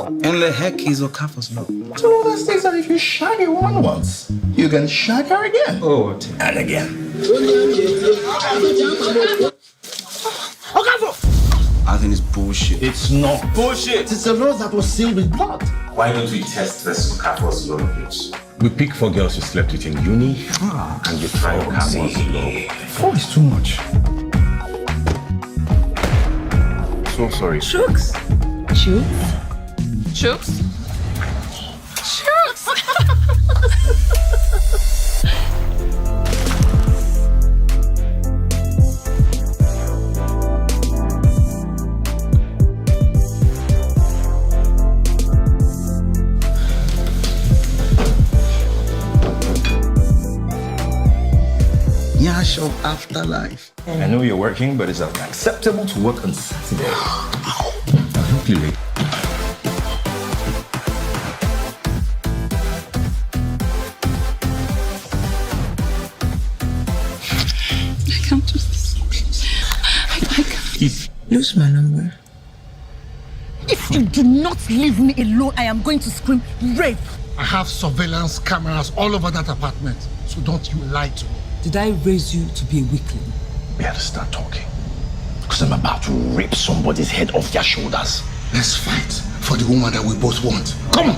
En le hekkies or kaffers no. So all that states that if you shag a woman once, you can shag her again. Oh, and again. I think it's bullshit. It's not. Bullshit! It's a law that was sealed with blood. Why don't we test this Kaffos law abuse? We pick 4 girls you slept with in uni, and you try Kaffos law. 4 is too much. So sorry. Chooks? Chooks? Yash of afterlife. I know you're working, but it's unacceptable to work on Saturday. I'll help you later. I can't do this. I can't. Lose my number. If you do not leave me alone, I am going to scream rape. I have surveillance cameras all over that apartment, so don't you lie to me. Did I raise you to be a weakling? We have to start talking. Because I'm about to rip somebody's head off their shoulders. Let's fight for the woman that we both want. Come on!